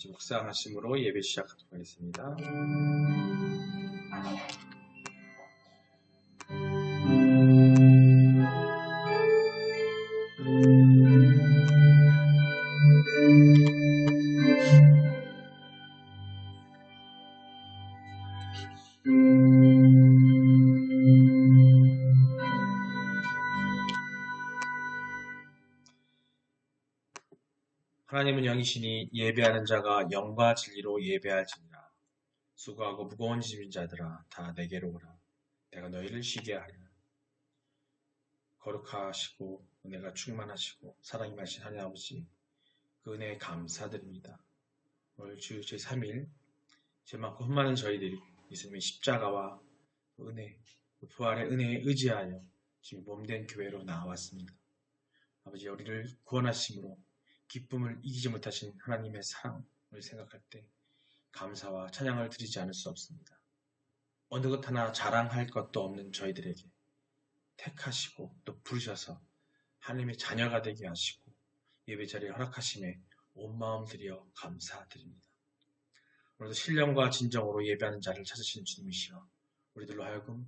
같이 묵상하심으로 예배 시작하도록 하겠습니다. 하나님은 영이시니 예배하는 자가 영과 진리로 예배할지니라. 수고하고 무거운 짐진 자들아 다 내게로 오라. 내가 너희를 쉬게 하리라. 거룩하시고 은혜가 충만하시고 사랑이 많으신 하나님 아버지, 그 은혜에 감사드립니다. 오늘 주 제3일 제만큼 흠많은 저희들이 예수님의 십자가와 그 은혜, 그 부활의 은혜에 의지하여 지금 몸된 교회로 나왔습니다. 아버지, 우리를 구원하심으로 기쁨을 이기지 못하신 하나님의 사랑을 생각할 때 감사와 찬양을 드리지 않을 수 없습니다. 어느 것 하나 자랑할 것도 없는 저희들에게 택하시고 또 부르셔서 하나님의 자녀가 되게 하시고 예배 자리에 허락하심에 온 마음 들여 감사드립니다. 오늘도 신령과 진정으로 예배하는 자를 찾으시는 주님이시여, 우리들로 하여금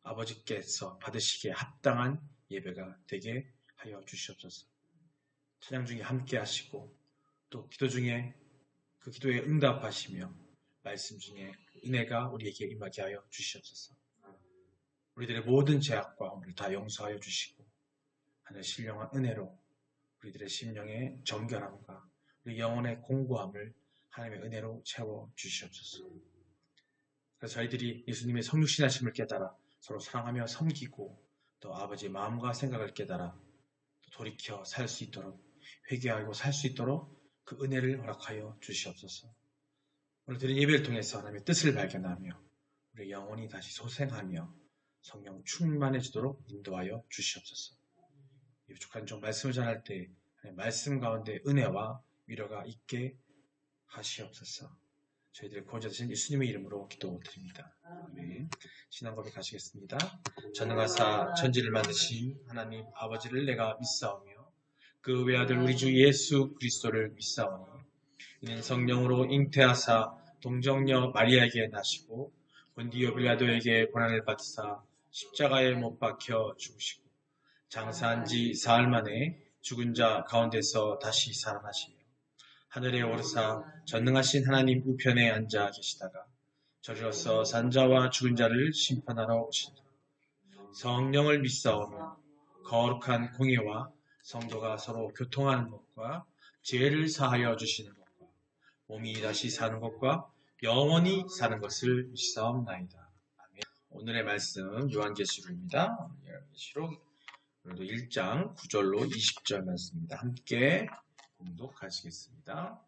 아버지께서 받으시기에 합당한 예배가 되게 하여 주시옵소서. 찬양 중에 함께 하시고 또 기도 중에 그 기도에 응답하시며 말씀 중에 은혜가 우리에게 임하게 하여 주시옵소서. 우리들의 모든 죄악과 오늘 다 용서하여 주시고 하늘 신령한 은혜로 우리들의 심령의 정결함과 우리 영혼의 공고함을 하나님의 은혜로 채워 주시옵소서. 그래서 저희들이 예수님의 성육신하심을 깨달아 서로 사랑하며 섬기고 또 아버지의 마음과 생각을 깨달아 돌이켜 살 수 있도록, 회개하고 살 수 있도록 그 은혜를 허락하여 주시옵소서. 오늘 드린 예배를 통해서 하나님의 뜻을 발견하며 우리 영혼이 다시 소생하며 성령 충만해지도록 인도하여 주시옵소서. 이 부족한 종 말씀을 전할 때 말씀 가운데 은혜와 위로가 있게 하시옵소서. 저희들의 구원자 되신 예수님의 이름으로 기도드립니다. 아멘. 신앙 고백하시겠습니다. 전능하사 천지를 만드신 하나님 아버지를 내가 믿사오며 그 외아들 우리 주 예수 그리스도를 믿사오니 이는 성령으로 잉태하사 동정녀 마리아에게 나시고 본디오 빌라도에게 고난을 받으사 십자가에 못 박혀 죽으시고 장사한 지 사흘 만에 죽은 자 가운데서 다시 살아나시며 하늘에 오르사 전능하신 하나님 우편에 앉아 계시다가 저리로서 산자와 죽은 자를 심판하러 오신다. 성령을 믿사오며 거룩한 공예와 성도가 서로 교통하는 것과 죄를 사하여 주시는 것과 몸이 다시 사는 것과 영원히 사는 것을 믿사옵나이다. 아멘. 오늘의 말씀 요한계시록입니다. 요한계시록 오늘도 1장 9절로 20절 말씀입니다. 함께 공독하시겠습니다.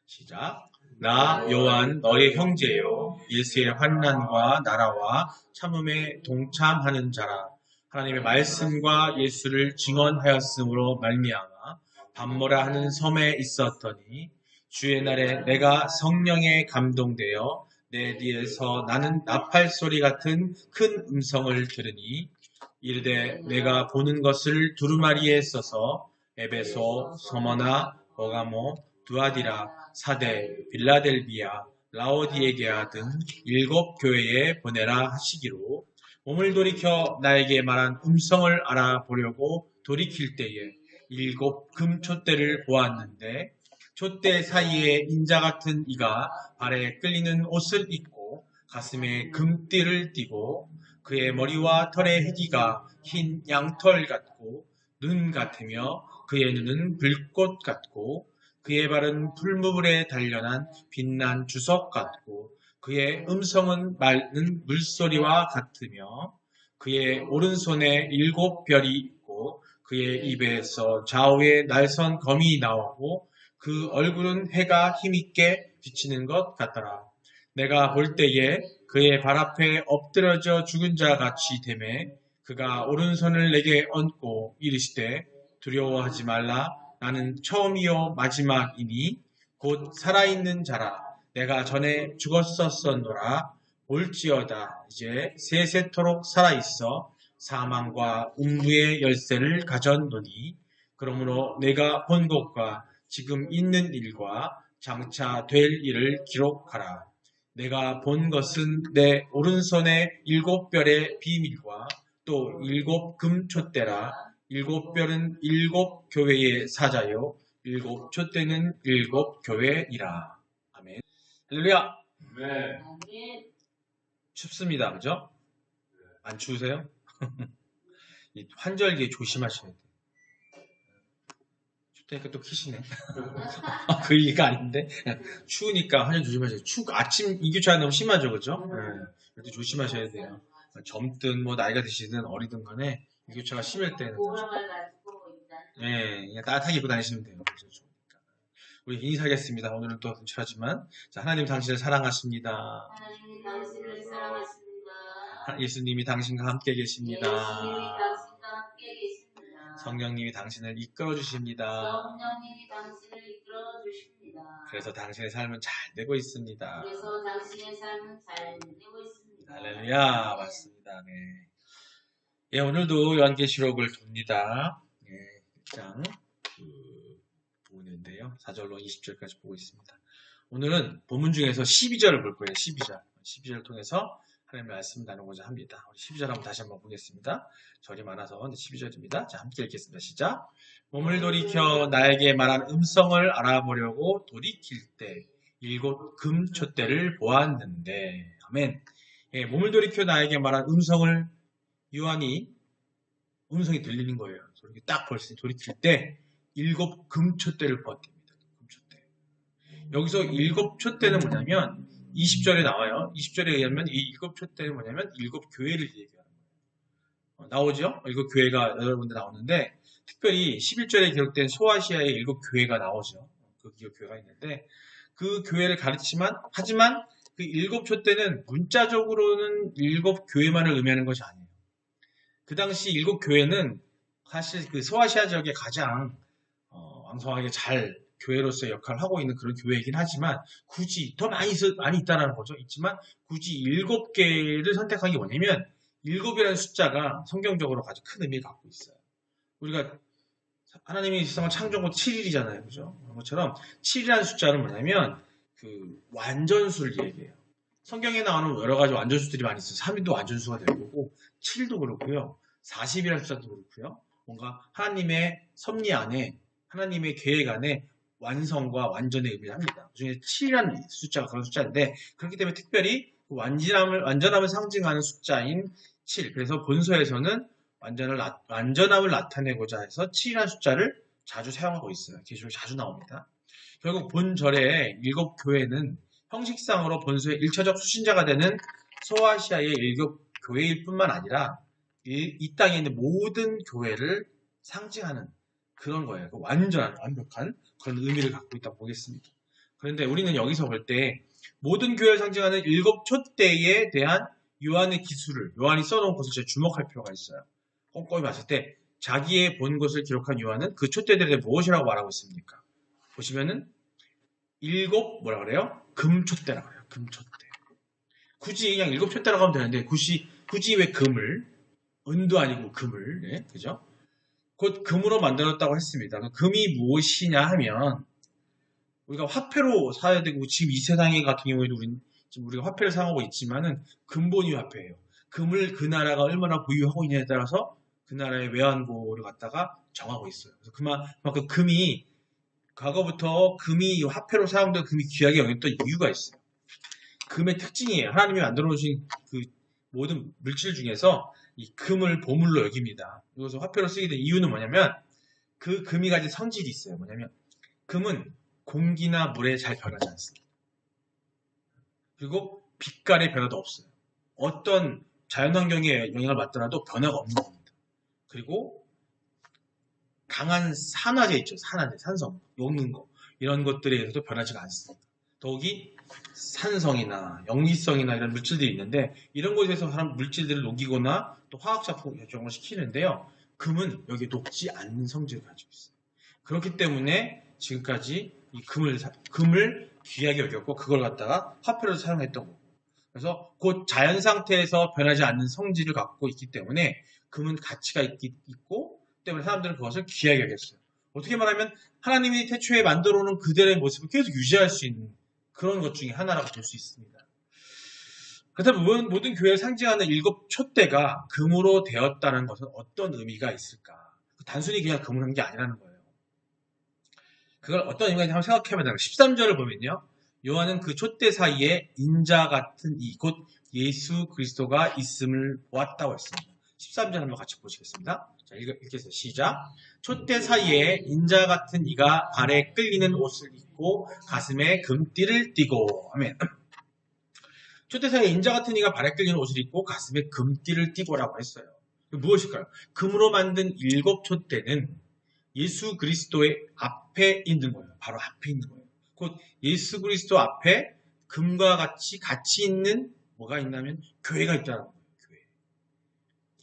시작. 나 요한 너의 형제요 일세의 환난과 나라와 참음에 동참하는 자라. 하나님의 말씀과 예수를 증언하였으므로 말미암아 밤모라 하는 섬에 있었더니 주의 날에 내가 성령에 감동되어 내 뒤에서 나는 나팔 소리 같은 큰 음성을 들으니 이르되 내가 보는 것을 두루마리에 써서 에베소, 서머나, 버가모, 두아디라, 사데, 빌라델비아, 라오디에게아 등 7 교회에 보내라 하시기로 몸을 돌이켜 나에게 말한 음성을 알아보려고 돌이킬 때에 7 금촛대를 보았는데 촛대 사이에 인자 같은 이가 발에 끌리는 옷을 입고 가슴에 금띠를 띠고 그의 머리와 털의 희기가 흰 양털 같고 눈 같으며 그의 눈은 불꽃 같고 그의 발은 풀무불에 단련한 빛난 주석 같고 그의 음성은 맑은 물소리와 같으며 그의 오른손에 7 별이 있고 그의 입에서 좌우에 날선 검이 나오고 그 얼굴은 해가 힘있게 비치는 것 같더라. 내가 볼 때에 그의 발 앞에 엎드러져 죽은 자 같이 되매 그가 오른손을 내게 얹고 이르시되 두려워하지 말라. 나는 처음이요 마지막이니 곧 살아있는 자라. 내가 전에 죽었었노라. 올지어다 이제 세세토록 살아있어 사망과 음부의 열쇠를 가졌노니 그러므로 내가 본 것과 지금 있는 일과 장차 될 일을 기록하라. 내가 본 것은 내 오른손에 7별의 비밀과 또 7금촛대라. 7별은 7교회의 사자요 7촛대는 7교회이라. 아멘. 할렐루야. 네. 춥습니다. 그죠? 안 추우세요? 이 환절기에 조심하셔야 돼요. 춥다니까 또 키시네. 그 얘기가 아닌데. 추우니까 환절 조심하셔야 돼요. 아침 인기차가 너무 심하죠. 그죠? 그래도 조심하셔야 돼요. 젊든 뭐 나이가 드시든 어리든 간에 인기차가 심할 때는 그냥 따뜻하게 입고 다니시면 돼요. 그래서 좋으니까. 우리 인사하겠습니다. 오늘은 또 분출하지만 자, 하나님 당신을 사랑하십니다. 하나님이 당신을 사랑하십니다. 예수님이 당신과 함께 계십니다. 예수님이 당신과 함께 계십니다. 성령님이 당신을 이끌어 주십니다. 성령님이 당신을 이끌어 주십니다. 그래서 당신의 삶은 잘 되고 있습니다. 그래서 당신의 삶은 잘 되고 있습니다. 할렐루야. 맞습니다. 네. 예, 오늘도 요한계시록을 돕니다. 예, 1장 보고 있는데요. 4절로 20절까지 보고 있습니다. 오늘은 본문 중에서 12절을 볼 거예요. 12절. 12절을 통해서 하나님의 말씀 나누고자 합니다. 12절 한번 다시 한번 보겠습니다. 절이 많아서 12절입니다. 자, 함께 읽겠습니다. 시작. 몸을 돌이켜 나에게 말한 음성을 알아보려고 돌이킬 때 7금촛대를 보았는데 아멘. 예, 몸을 돌이켜 나에게 말한 음성을 요한이 음성이 들리는 거예요. 이렇게 딱 벌써 돌이킬 때 7금촛대를 보았답니다. 금촛대. 여기서 7촛대는 뭐냐면 20절에 나와요. 20절에 의하면 이 7촛대는 뭐냐면 7교회를 얘기하는 거예요. 나오죠? 7교회가 여러 군데 나오는데 특별히 11절에 기록된 소아시아의 7교회가 나오죠. 그 교회가 있는데 그 교회를 가르치지만 하지만 그 7촛대는 문자적으로는 7교회만을 의미하는 것이 아니에요. 그 당시 7교회는 사실 그 소아시아 지역에 가장 왕성하게 잘 교회로서의 역할을 하고 있는 그런 교회이긴 하지만 굳이 더 많이 있다는 거죠. 있지만 굳이 7개를 선택한 게 뭐냐면 7이라는 숫자가 성경적으로 아주 큰 의미를 갖고 있어요. 우리가 하나님이 세상을 창조한 7일이잖아요. 그죠? 그런 것처럼 7이라는 숫자는 뭐냐면 그 완전수를 얘기해요. 성경에 나오는 여러 가지 완전수들이 많이 있어요. 3일도 완전수가 될 거고 7도 그렇고요. 40이라는 숫자도 그렇고요. 뭔가 하나님의 섭리 안에 하나님의 계획 안에 완성과 완전의 의미를 합니다. 그중에 7이라는 숫자가 그런 숫자인데 그렇기 때문에 특별히 완전함을 상징하는 숫자인 7. 그래서 본서에서는 완전함을 나타내고자 해서 7이라는 숫자를 자주 사용하고 있어요. 계시록에 자주 나옵니다. 결국 본절의 7교회는 형식상으로 본서의 1차적 수신자가 되는 소아시아의 7교회일 뿐만 아니라 이 땅에 있는 모든 교회를 상징하는 그런 거예요. 완벽한 그런 의미를 갖고 있다고 보겠습니다. 그런데 우리는 여기서 볼 때 모든 교회를 상징하는 7촛대에 대한 요한의 기술을 요한이 써놓은 것을 제가 주목할 필요가 있어요. 꼼꼼히 봤을 때 자기의 본 것을 기록한 요한은 그 촛대들에 대해 무엇이라고 말하고 있습니까? 보시면은 7 뭐라 그래요? 금촛대라고 해요. 금촛대. 굳이 그냥 7촛대라고 하면 되는데 굳이 왜 금을 은도 아니고 금을 네, 그죠? 곧 금으로 만들었다고 했습니다. 금이 무엇이냐 하면 우리가 화폐로 사야 되고 지금 이 세상에 같은 경우에도 지금 우리가 화폐를 사용하고 있지만은 근본이 화폐예요. 금을 그 나라가 얼마나 보유하고 있냐에 따라서 그 나라의 외환고를 갖다가 정하고 있어요. 그래서 그만큼 금이 과거부터 금이 화폐로 사용된 금이 귀하게 여겼던 이유가 있어요. 금의 특징이에요. 하나님이 만들어 놓으신 그 모든 물질 중에서 이 금을 보물로 여깁니다. 이것을 화폐로 쓰게 된 이유는 뭐냐면 그 금이 가진 성질이 있어요. 뭐냐면 금은 공기나 물에 잘 변하지 않습니다. 그리고 빛깔의 변화도 없어요. 어떤 자연환경에 영향을 받더라도 변화가 없는 겁니다. 그리고 강한 산화제 있죠. 산화제, 산성, 녹는 거 이런 것들에 의해서도 변하지가 않습니다. 더욱이 산성이나 염기성이나 이런 물질들이 있는데 이런 것에서 사람 물질들을 녹이거나 또 화학작품 결정을 시키는데요. 금은 여기에 녹지 않는 성질을 가지고 있어요. 그렇기 때문에 지금까지 이 금을 귀하게 여겼고 그걸 갖다가 화폐로 사용했던 거고 그래서 곧 자연 상태에서 변하지 않는 성질을 갖고 있기 때문에 금은 가치가 있고 때문에 사람들은 그것을 귀하게 여겼어요. 어떻게 말하면 하나님이 태초에 만들어 놓은 그들의 모습을 계속 유지할 수 있는 그런 것 중에 하나라고 볼 수 있습니다. 그렇다면 모든 교회를 상징하는 7촛대가 금으로 되었다는 것은 어떤 의미가 있을까? 단순히 그냥 금을 한 게 아니라는 거예요. 그걸 어떤 의미가 있는지 한번 생각해보면 돼요. 13절을 보면요. 요한은 그 촛대 사이에 인자 같은 이, 곧 예수 그리스도가 있음을 보았다고 했습니다. 13절 한번 같이 보시겠습니다. 자, 읽겠습니다. 시작. 촛대 사이에 인자 같은 이가 발에 끌리는 옷을 입고 가슴에 금띠를 띠고. 아멘. 촛대 사이에 인자 같은 이가 발에 끌리는 옷을 입고 가슴에 금띠를 띠고라고 했어요. 무엇일까요? 금으로 만든 7촛대는 예수 그리스도의 앞에 있는 거예요. 바로 앞에 있는 거예요. 곧 예수 그리스도 앞에 금과 같이 있는 뭐가 있냐면 교회가 있다는 거예요. 교회.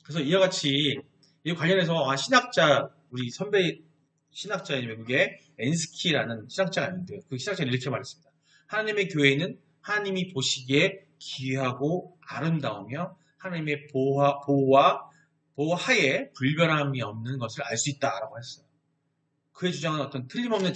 그래서 이와 같이 이 관련해서 신학자 우리 선배 신학자인 외국에 엔스키라는 신학자가 있는데 그 신학자는 이렇게 말했습니다. 하나님의 교회는 하나님이 보시기에 귀하고 아름다우며 하나님의 보호하에 불변함이 없는 것을 알 수 있다라고 했어요. 그의 주장은 어떤 틀림없는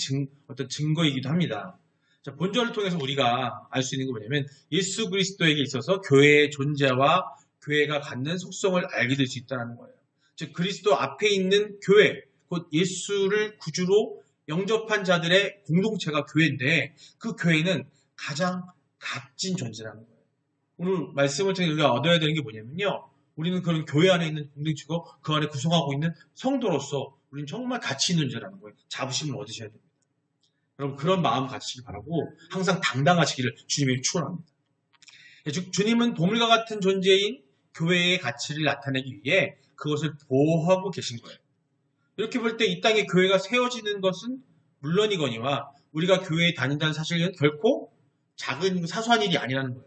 어떤 증거이기도 합니다. 자, 본절을 통해서 우리가 알 수 있는 게 뭐냐면 예수 그리스도에게 있어서 교회의 존재와 교회가 갖는 속성을 알게 될 수 있다는 거예요. 즉 그리스도 앞에 있는 교회, 곧 예수를 구주로 영접한 자들의 공동체가 교회인데 그 교회는 가장 값진 존재라는 거예요. 오늘 말씀을 통해 우리가 얻어야 되는 게 뭐냐면요. 우리는 그런 교회 안에 있는 공동체고 그 안에 구성하고 있는 성도로서 우리는 정말 가치 있는 존재라는 거예요. 자부심을 얻으셔야 됩니다. 여러분 그런 마음 가지시기 바라고 항상 당당하시기를 주님이 축원합니다. 주님은 보물과 같은 존재인 교회의 가치를 나타내기 위해 그것을 보호하고 계신 거예요. 이렇게 볼 때 이 땅에 교회가 세워지는 것은 물론이거니와 우리가 교회에 다닌다는 사실은 결코 작은 사소한 일이 아니라는 거예요.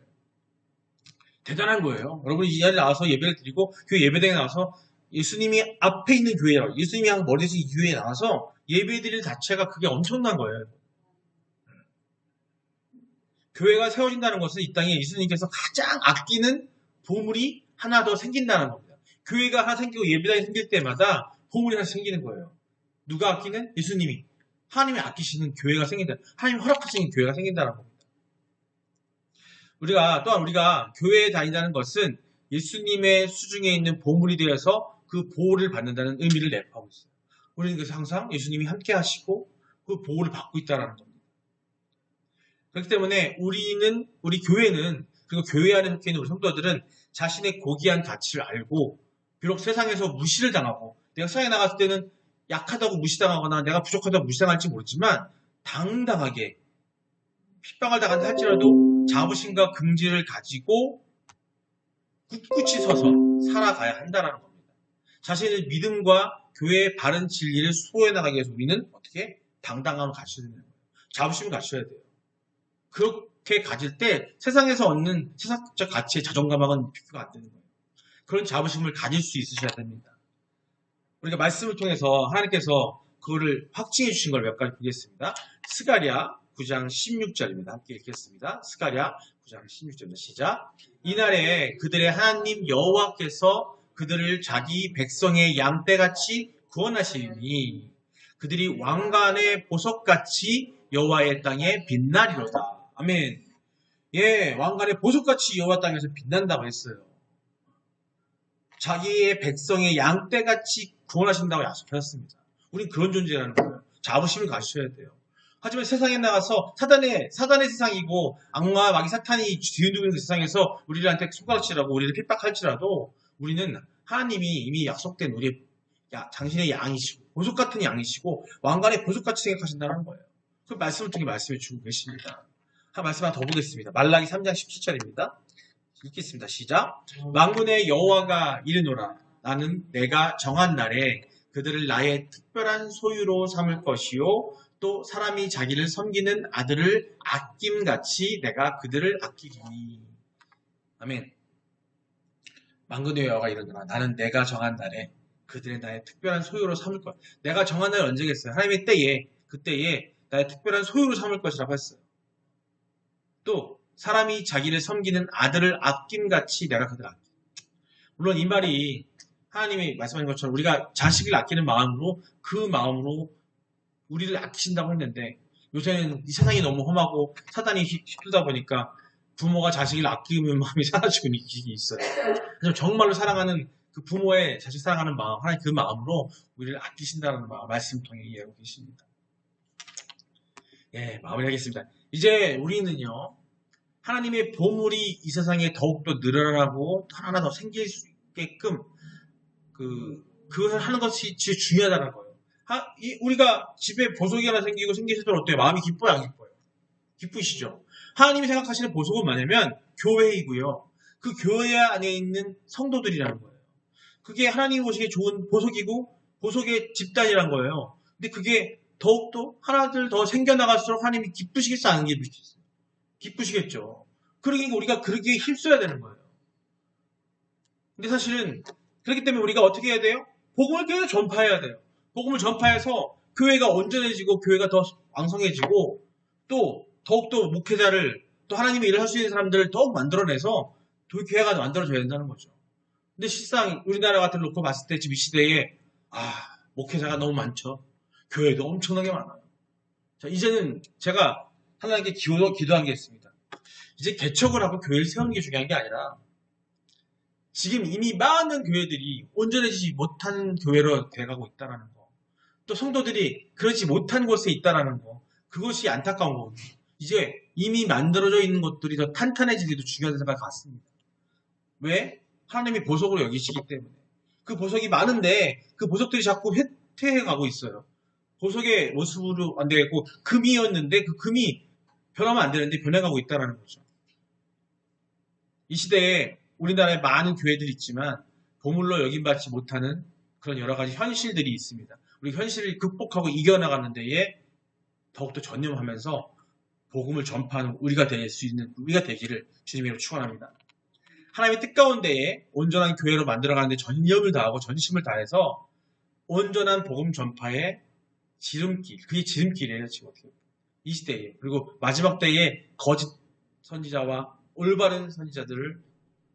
대단한 거예요. 여러분이 이 자리에 나와서 예배를 드리고 교회 예배당에 나와서 예수님이 앞에 있는 교회라고 예수님이 한 머리에서 이 교회에 나와서 예배 드릴 자체가 그게 엄청난 거예요. 교회가 세워진다는 것은 이 땅에 예수님께서 가장 아끼는 보물이 하나 더 생긴다는 겁니다. 교회가 하나 생기고 예배당이 생길 때마다 보물이 하나 생기는 거예요. 누가 아끼는? 예수님이. 하나님이 아끼시는 교회가 생긴다. 하나님이 허락하시는 교회가 생긴다는 겁니다. 또한 우리가 교회에 다닌다는 것은 예수님의 수중에 있는 보물이 되어서 그 보호를 받는다는 의미를 내포하고 있어요. 우리는 그래서 항상 예수님이 함께 하시고 그 보호를 받고 있다는 겁니다. 그렇기 때문에 우리 교회는, 그리고 교회 안에 속해 있는 우리 성도들은 자신의 고귀한 가치를 알고, 비록 세상에서 무시를 당하고, 내가 세상에 나갔을 때는 약하다고 무시당하거나 내가 부족하다고 무시당할지 모르지만, 당당하게 핍박을 당한다 할지라도 자부심과 긍지를 가지고 꿋꿋이 서서 살아가야 한다는 겁니다. 자신의 믿음과 교회의 바른 진리를 수호해 나가기 위해서 우리는 어떻게? 당당함을 가져야 되는 거예요. 자부심을 갖춰야 돼요. 그렇게 가질 때 세상에서 얻는 세상적 가치의 자존감하고는 비교가 안 되는 거예요. 그런 자부심을 가질 수 있으셔야 됩니다. 우리가 말씀을 통해서 하나님께서 그거를 확증해 주신 걸 몇 가지 보겠습니다. 스가랴 9장 16절입니다. 함께 읽겠습니다. 스가랴 9장 16절입니다. 시작. 이날에 그들의 하나님 여호와께서 그들을 자기 백성의 양떼같이 구원하시니 그들이 왕관의 보석같이 여호와의 땅에 빛나리로다. 아멘. 예, 왕관의 보석같이 여호와 땅에서 빛난다고 했어요. 자기의 백성의 양떼같이 구원하신다고 약속하셨습니다. 우린 그런 존재라는 거예요. 자부심을 가지셔야 돼요. 하지만 세상에 나가서 사단의 세상이고 악마와 마귀 사탄이 뒤흔들고 있는 그 세상에서 우리한테 손가락질하고 우리를 핍박할지라도 우리는 하나님이 이미 약속된 우리 당신의 양이시고 보석 같은 양이시고 왕관의 보석같이 생각하신다는 거예요. 그 말씀을 통해 말씀해 주고 계십니다. 한 말씀 하나 더 보겠습니다. 말라기 3장 17절입니다. 읽겠습니다. 시작. 만군의 여호와가 이르노라. 나는 내가 정한 날에 그들을 나의 특별한 소유로 삼을 것이요 또 사람이 자기를 섬기는 아들을 아낌같이 내가 그들을 아끼리니. 아멘. 만군의 여호와가 이르노라. 나는 내가 정한 날에 그들의 나의 특별한 소유로 삼을 것. 내가 정한 날이 언제겠어요? 하나님의 때에 그때에 나의 특별한 소유로 삼을 것이라고 했어요. 또 사람이 자기를 섬기는 아들을 아낌같이 내가 그들을 아끼. 물론 이 말이 하나님이 말씀하신 것처럼 우리가 자식을 아끼는 마음으로 그 마음으로 우리를 아끼신다고 했는데 요새는 이 세상이 너무 험하고 사단이 휩쓸다 보니까 부모가 자식을 아끼는 마음이 사라지고 있어요. 그래서 정말로 사랑하는 그 부모의 자식 사랑하는 마음, 하나님 그 마음으로 우리를 아끼신다는 말씀 통해 이해하고 계십니다. 예, 마무리하겠습니다. 이제 우리는요, 하나님의 보물이 이 세상에 더욱더 늘어나고 하나 더 생길 수 있게끔 그걸 하는 것이 진짜 중요하다는 거예요. 우리가 집에 보석이 하나 생기고 생겼을 때 어때요? 마음이 기뻐요, 안 기뻐요? 기쁘시죠? 하나님이 생각하시는 보석은 뭐냐면 교회이고요. 그 교회 안에 있는 성도들이라는 거예요. 그게 하나님 보시기에 좋은 보석이고 보석의 집단이란 거예요. 근데 그게 더욱더 하나들 더 생겨나갈수록 하나님이 기쁘시겠어, 안 기쁘시겠어요? 기쁘시겠죠. 그러니까 우리가 그렇게 힘써야 되는 거예요. 근데 사실은 그렇기 때문에 우리가 어떻게 해야 돼요? 복음을 계속 전파해야 돼요. 복음을 전파해서 교회가 온전해지고 교회가 더 왕성해지고 또 더욱더 목회자를 또 하나님의 일을 할 수 있는 사람들을 더욱 만들어내서 교회가 만들어져야 된다는 거죠. 근데 실상 우리나라 같은 놓고 봤을 때 지금 이 시대에 목회자가 너무 많죠. 교회도 엄청나게 많아요. 자, 이제는 제가 하나님께 기도한 게 있습니다. 이제 개척을 하고 교회를 세우는 게 중요한 게 아니라 지금 이미 많은 교회들이 온전해지지 못한 교회로 돼가고 있다는 거. 또 성도들이 그러지 못한 곳에 있다는 거. 그것이 안타까운 거거든요. 이제 이미 만들어져 있는 것들이 더 탄탄해지기도 중요하다는 생각이 같습니다. 왜? 하나님이 보석으로 여기시기 때문에. 그 보석이 많은데 그 보석들이 자꾸 쇠퇴해가고 있어요. 보석의 모습으로 안 되겠고 금이었는데 그 금이 변하면 안 되는데 변해가고 있다는 거죠. 이 시대에 우리나라에 많은 교회들이 있지만 보물로 여김받지 못하는 그런 여러 가지 현실들이 있습니다. 우리 현실을 극복하고 이겨나가는 데에 더욱더 전념하면서 복음을 전파하는 우리가 될 수 있는 우리가 되기를 주님으로 축원합니다. 하나님의 뜻 가운데에 온전한 교회로 만들어가는데 전념을 다하고 전심을 다해서 온전한 복음 전파의 지름길, 그게 지름길이에요, 지금. 이 시대에. 그리고 마지막 때에 거짓 선지자와 올바른 선지자들을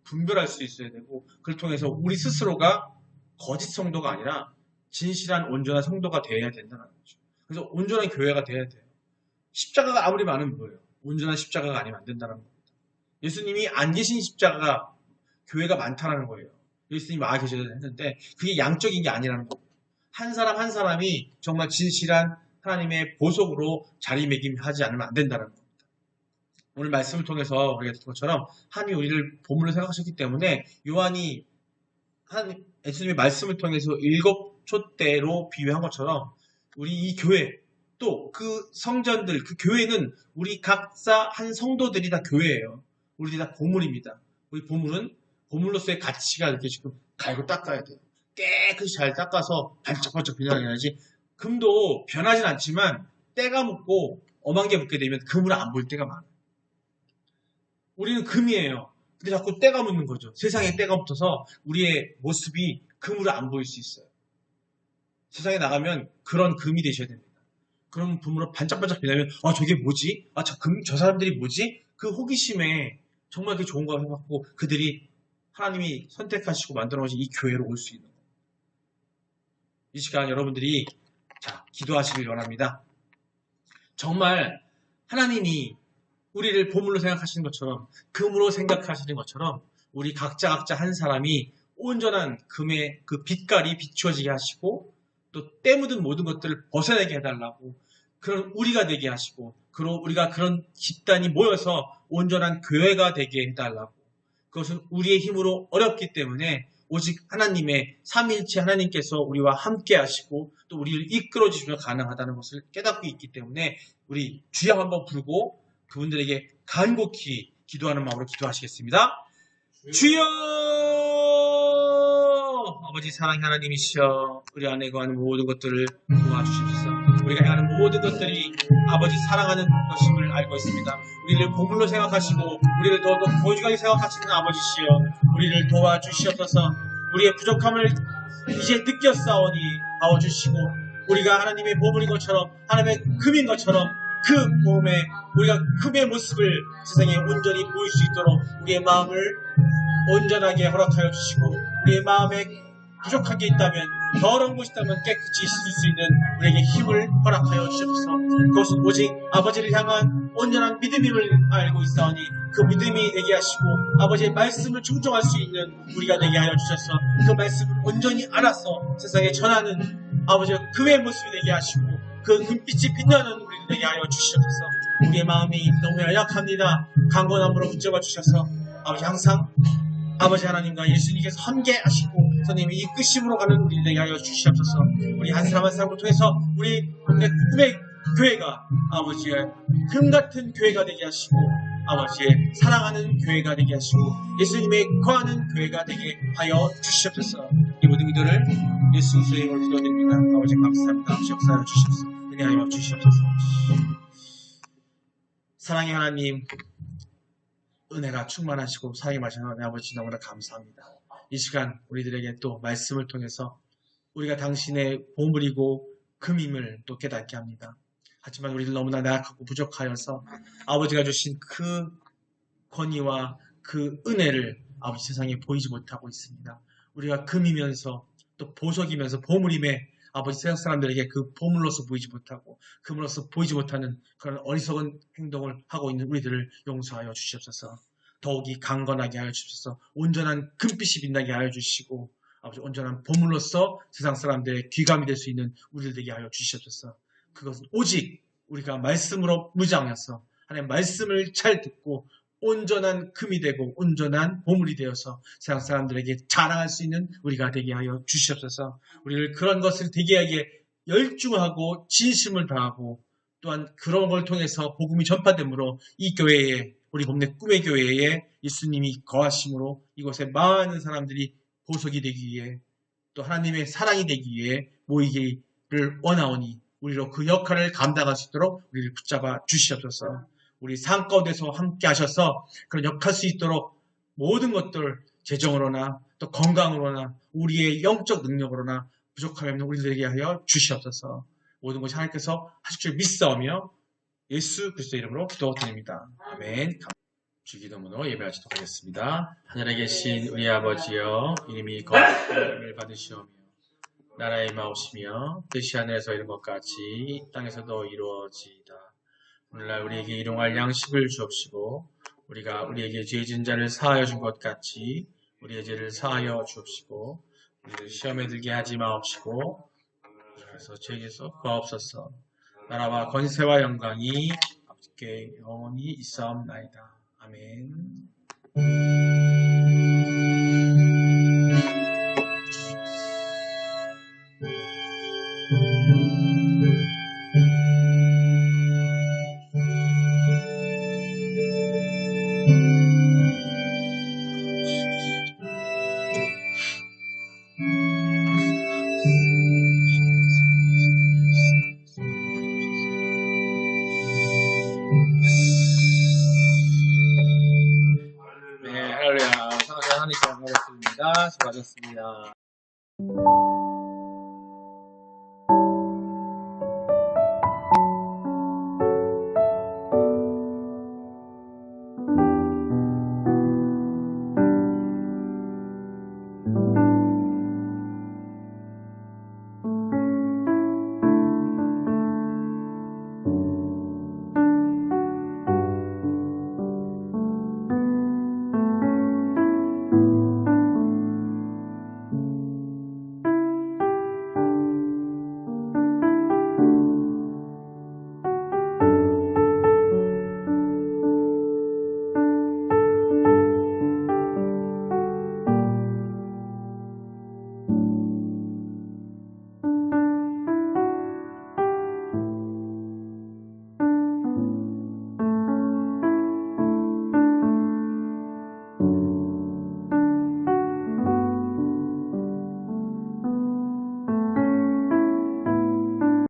분별할 수 있어야 되고, 그걸 통해서 우리 스스로가 거짓 성도가 아니라 진실한 온전한 성도가 되어야 된다는 거죠. 그래서 온전한 교회가 되어야 돼요. 십자가가 아무리 많으면 뭐예요? 온전한 십자가가 아니면 안 된다는 겁니다. 예수님이 안 계신 십자가가 교회가 많다는 거예요. 예수님이 와 계셔야 했는데 그게 양적인 게 아니라는 거예요. 한 사람 한 사람이 정말 진실한 하나님의 보석으로 자리매김하지 않으면 안 된다는 겁니다. 오늘 말씀을 통해서 우리가 듣은 것처럼 하나님이 우리를 보물로 생각하셨기 때문에 요한이 예수님의 말씀을 통해서 7촛대로 비유한 것처럼 우리 이 교회 또 그 성전들, 그 교회는 우리 각자 한 성도들이 다 교회예요. 우리들이 다 보물입니다. 우리 보물은 보물로서의 가치가 이렇게 지금 갈고 닦아야 돼요. 깨끗이 잘 닦아서 반짝반짝 빛나야지. 금도 변하진 않지만 때가 묻고 엄한 게 묻게 되면 금으로 안 보일 때가 많아요. 우리는 금이에요. 근데 자꾸 때가 묻는 거죠. 세상에 때가 묻어서 우리의 모습이 금으로 안 보일 수 있어요. 세상에 나가면 그런 금이 되셔야 됩니다. 그런 금으로 반짝반짝 빛나면 저게 뭐지? 저 사람들이 뭐지? 그 호기심에 정말 그게 좋은 거라고 생각하고 그들이 하나님이 선택하시고 만들어 놓으신 이 교회로 올 수 있는 거예요. 이 시간 여러분들이 기도하시길 원합니다. 정말 하나님이 우리를 보물로 생각하시는 것처럼 금으로 생각하시는 것처럼 우리 각자 한 사람이 온전한 금의 그 빛깔이 비추어지게 하시고 또 때 묻은 모든 것들을 벗어내게 해달라고 그런 우리가 되게 하시고 그리고 우리가 그런 집단이 모여서 온전한 교회가 되게 해달라고 그것은 우리의 힘으로 어렵기 때문에 오직 하나님의 삼위일체 하나님께서 우리와 함께 하시고 또 우리를 이끌어 주시면 가능하다는 것을 깨닫고 있기 때문에 우리 주여 한번 부르고 그분들에게 간곡히 기도하는 마음으로 기도하시겠습니다. 주여! 아버지 사랑의 하나님이시여 우리 안에 거하는 모든 것들을 도와주십시오. 우리가 행하는 모든 것들이 아버지 사랑하는 것임을 알고 있습니다. 우리를 보물로 생각하시고 우리를 더욱더 보여주게 생각하시는 아버지시여 우리를 도와주시옵소서. 우리의 부족함을 이제 느꼈사오니 도와주시고 우리가 하나님의 보물인 것처럼 하나님의 금인 것처럼 그 몸에 우리가 금의 모습을 세상에 온전히 보일 수 있도록 우리의 마음을 온전하게 허락하여 주시고 우리의 마음에 부족한 게 있다면 더러운 곳이 있다면 깨끗이 씻을 수 있는 우리에게 힘을 허락하여 주시옵소서. 그것은 오직 아버지를 향한 온전한 믿음임을 알고 있사오니 그 믿음이 되게 하시고 아버지의 말씀을 충족할 수 있는 우리가 되게 하여 주셔서 그 말씀을 온전히 알아서 세상에 전하는 아버지의 금의 모습이 되게 하시고 그 금빛이 빛나는 우리를 되게 하여 주시옵소서. 우리의 마음이 너무 연약합니다. 강건함으로 붙잡아 주셔서 아버지 항상 아버지 하나님과 예수님께서 함께하시고 선생님이 이끄심으로 가는 우리 되게 하여 주시옵소서. 우리 한 사람 한 사람을 통해서 우리 꿈의 교회가 아버지의 금같은 교회가 되게 하시고 아버지의 사랑하는 교회가 되게 하시고 예수님의 거하는 교회가 되게 하여 주시옵소서. 이 모든 기도를 예수 그리스도의 이름으로 기도드립니다. 아버지 감사합니다. 아버지 역사하여 주시옵소서. 은혜하여 주시옵소서. 사랑의 하나님, 은혜가 충만하시고 사랑이 마시는 하나님 아버지 너무나 감사합니다. 이 시간 우리들에게 또 말씀을 통해서 우리가 당신의 보물이고 금임을 또 깨닫게 합니다. 하지만 우리들 너무나 나약하고 부족하여서 아버지가 주신 그 권위와 그 은혜를 아버지 세상에 보이지 못하고 있습니다. 우리가 금이면서 또 보석이면서 보물임에 아버지 세상 사람들에게 그 보물로서 보이지 못하고 금으로서 보이지 못하는 그런 어리석은 행동을 하고 있는 우리들을 용서하여 주시옵소서. 더욱이 강건하게 하여 주시옵소서. 온전한 금빛이 빛나게 하여 주시고 아버지 온전한 보물로서 세상 사람들의 귀감이 될 수 있는 우리들 되게 하여 주시옵소서. 그것은 오직 우리가 말씀으로 무장해서 하나님의 말씀을 잘 듣고 온전한 금이 되고 온전한 보물이 되어서 세상 사람들에게 자랑할 수 있는 우리가 되게 하여 주시옵소서. 우리를 그런 것을 되게 하게 열중하고 진심을 다하고 또한 그런 걸 통해서 복음이 전파되므로 이 교회에 우리 봄내 꿈의 교회에 예수님이 거하심으로 이곳에 많은 사람들이 보석이 되기 위해 또 하나님의 사랑이 되기 위해 모이기를 원하오니 우리로 그 역할을 감당할 수 있도록 우리를 붙잡아 주시옵소서. 우리 삶 가운데서 함께 하셔서 그런 역할 수 있도록 모든 것들 재정으로나 또 건강으로나 우리의 영적 능력으로나 부족함이 없는 우리들에게 하여 주시옵소서. 모든 것이 하나님께서 하실 줄 믿사오며 예수 그리스도의 이름으로 기도드립니다. 아멘. 주기도문으로 예배하시도록 하겠습니다. 하늘에 계신 우리 아버지여, 이름이 거룩함을 받으시오며 나라의 마오시며 뜻이 하늘에서 이룬 것 같이 땅에서도 이루어지이다. 오늘날 우리에게 일용할 양식을 주옵시고 우리가 우리에게 죄 지은 자를 사하여 준 것 같이 우리의 죄를 사하여 주옵시고 우리를 시험에 들게 하지 마옵시고 그래서 죄에서 구하옵소서. 나라와 권세와 영광이 아버지께 영원히 있사옵나이다. 아멘. 네, 할렐루야. 사랑하는 하나님께 반갑습니다. 수고하셨습니다.